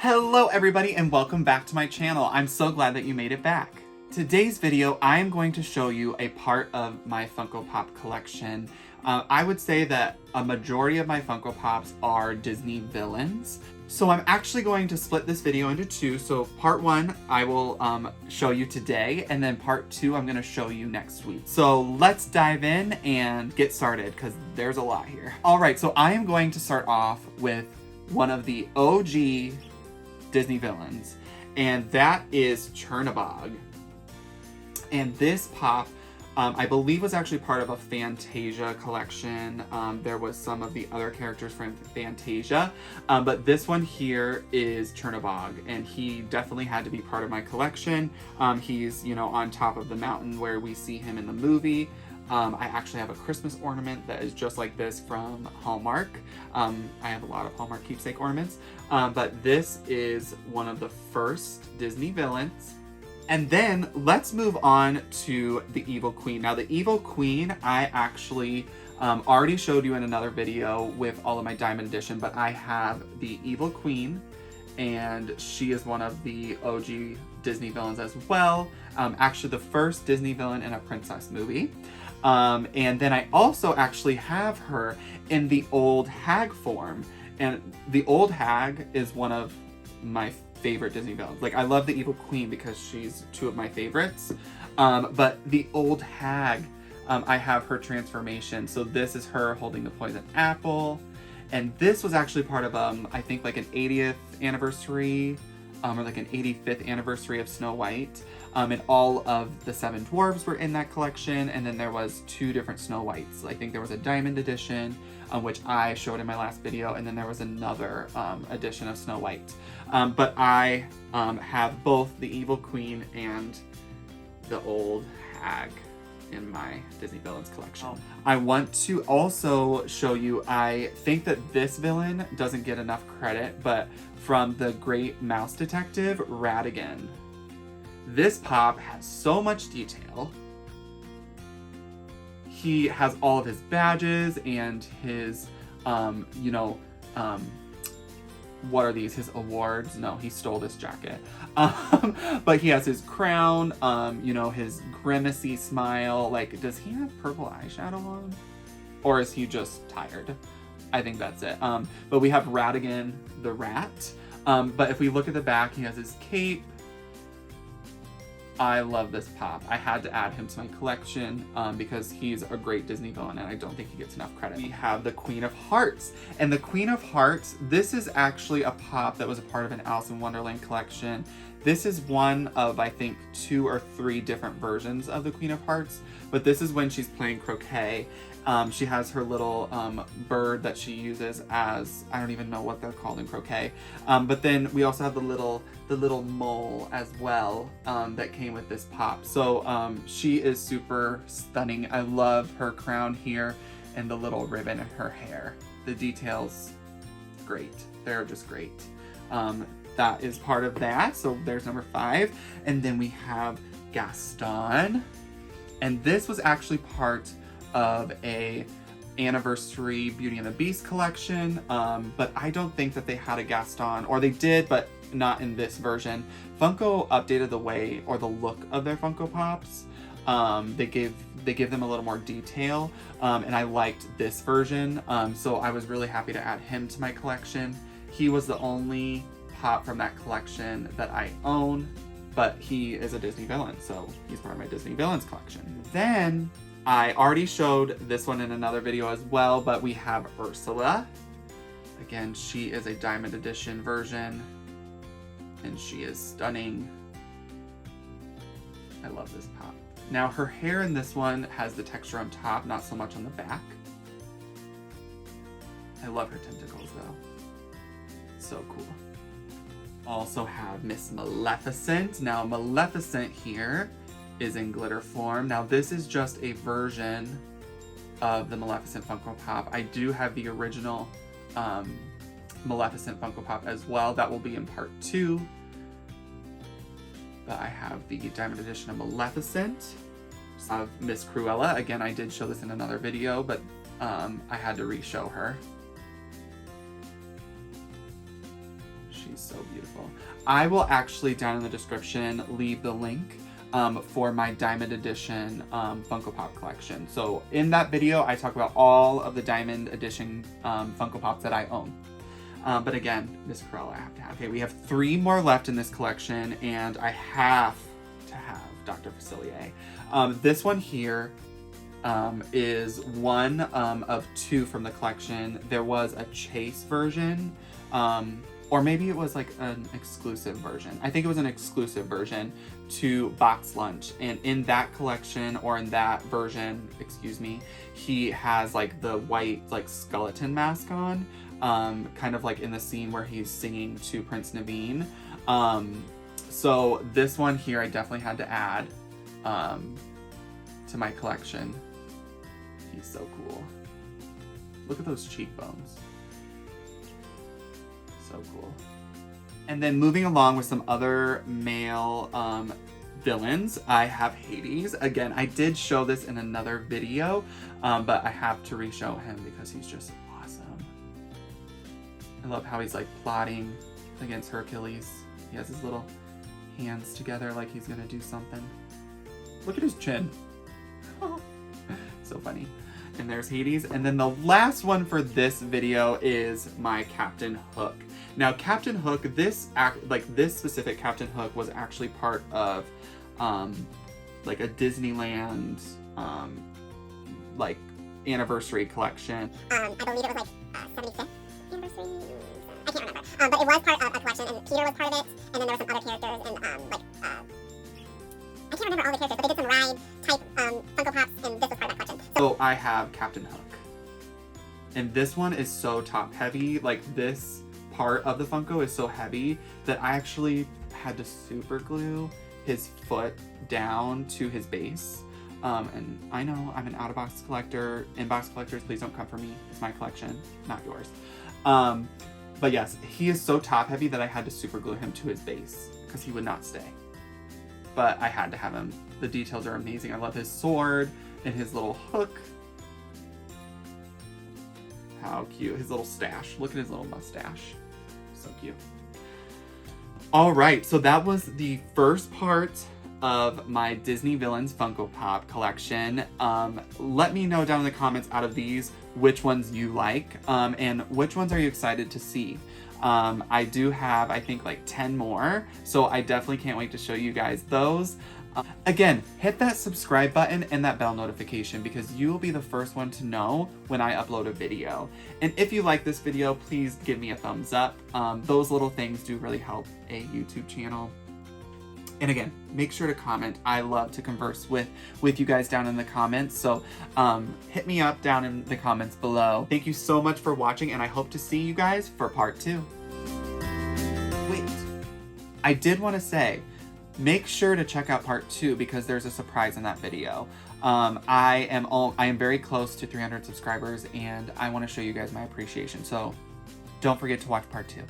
Hello everybody and welcome back to my channel. I'm so glad that you made it back. Today's video, I am going to show you a part of my Funko Pop collection. I would say that a majority of my Funko Pops are Disney villains. So I'm actually going to split this video into two. So part one, I will show you today, and then part two, I'm gonna show you next week. So let's dive in and get started because there's a lot here. All right, so I am going to start off with one of the OG Disney villains, and that is Chernobog. And this pop, I believe, was actually part of a Fantasia collection. There was some of the other characters from Fantasia, but this one here is Chernobog, and he definitely had to be part of my collection. He's, you know, on top of the mountain where we see him in the movie. I actually have a Christmas ornament that is just like this from Hallmark. I have a lot of Hallmark keepsake ornaments, but this is one of the first Disney villains. And then let's move on to the Evil Queen. Now the Evil Queen, I actually already showed you in another video with all of my Diamond Edition, but I have the Evil Queen, and she is one of the OG Disney villains as well. Actually the first Disney villain in a princess movie. And then I also actually have her in the old hag form. And the old hag is one of my favorite Disney villains. Like, I love the Evil Queen because she's two of my favorites. But the old hag, I have her transformation. So this is her holding the poison apple. And this was actually part of, I think like an 80th anniversary, or like an 85th anniversary of Snow White. And all of the 7 dwarves were in that collection, and then there was 2 different Snow Whites. I think there was a Diamond Edition, which I showed in my last video, and then there was another edition of Snow White. But I have both the Evil Queen and the old hag in my Disney Villains collection. I want to also show you, I think that this villain doesn't get enough credit, but from the Great Mouse Detective, Radigan. This pop has so much detail. He has all of his badges and his, what are these? His awards? No, he stole this jacket. But he has his crown, his grimacy smile. Like, does he have purple eyeshadow on? Or is he just tired? I think that's it. But we have Radigan the rat. But if we look at the back, he has his cape. I love this pop. I had to add him to my collection because he's a great Disney villain and I don't think he gets enough credit. We have the Queen of Hearts. And the Queen of Hearts, this is actually a pop that was a part of an Alice in Wonderland collection. This is one of, I think, 2 or 3 different versions of the Queen of Hearts, but this is when she's playing croquet. She has her little bird that she uses as, I don't even know what they're called in croquet. But then we also have the little mole as well that came with this pop. So she is super stunning. I love her crown here and the little ribbon in her hair. The details, great. They're just great. That is part of that. So there's number 5. And then we have Gaston. And this was actually part of a anniversary Beauty and the Beast collection, but I don't think that they had a Gaston, or they did, but not in this version. Funko updated the way or the look of their Funko Pops. They give them a little more detail, and I liked this version, so I was really happy to add him to my collection. He was the only pop from that collection that I own, but he is a Disney villain, so he's part of my Disney Villains collection. Then I already showed this one in another video as well, but we have Ursula. Again, she is a Diamond Edition version, and she is stunning. I love this pop. Now, her hair in this one has the texture on top, not so much on the back. I love her tentacles, though. So cool. Also have Miss Maleficent. Now, Maleficent here is in glitter form. Now this is just a version of the Maleficent Funko Pop. I do have the original Maleficent Funko Pop as well. That will be in part 2. But I have the Diamond Edition of Maleficent. Of Miss Cruella. Again, I did show this in another video, but I had to re-show her. She She's so beautiful. I will actually, down in the description, leave the link for my Diamond Edition Funko Pop collection. So in that video, I talk about all of the Diamond Edition Funko Pops that I own. But again, Miss Cruella I have to have. Okay, we have 3 more left in this collection, and I have to have DrFacilier. This one here is one of 2 from the collection. There was a chase version, or maybe it was like an exclusive version. I think it was an exclusive version to Box Lunch. And in that collection, or in that version, excuse me, he has like the white like skeleton mask on, kind of like in the scene where he's singing to Prince Naveen. So this one here I definitely had to add to my collection. He's so cool. Look at those cheekbones. So cool. And then moving along with some other male villains, I have Hades. Again, I did show this in another video, but I have to re-show him because he's just awesome. I love how he's like plotting against Hercules. He has his little hands together like he's gonna do something. Look at his chin. So funny. And there's Hades. And then the last one for this video is my Captain Hook. Now, Captain Hook, this specific Captain Hook was actually part of like a Disneyland like anniversary collection. I believe it was like 75th anniversary. I can't remember. But it was part of a collection, and Peter was part of it. And then there were some other characters, and I can't remember all the characters, but they did some ride type Funko Pops, and this was part of that collection. So I have Captain Hook. And this one is so top heavy. Like, this part of the Funko is so heavy that I actually had to super glue his foot down to his base. And I know I'm an out-of-box collector. In-box collectors, please don't come for me. It's my collection, not yours. But yes, he is so top heavy that I had to super glue him to his base because he would not stay. But I had to have him. The details are amazing. I love his sword and his little hook. How cute. His little stash. Look at his little mustache. So cute. All right, so that was the first part of my Disney Villains Funko Pop collection. Let me know down in the comments, out of these, which ones you like, and which ones are you excited to see. I do have, I think, like 10 more, so I definitely can't wait to show you guys those. Again, hit that subscribe button and that bell notification because you will be the first one to know when I upload a video. And if you like this video, please give me a thumbs up. Those little things do really help a YouTube channel. And again, make sure to comment. I love to converse with you guys down in the comments. So hit me up down in the comments below. Thank you so much for watching, and I hope to see you guys for part 2. Wait, I did want to say, make sure to check out part 2 because there's a surprise in that video. I am very close to 300 subscribers, and I want to show you guys my appreciation. So don't forget to watch part 2.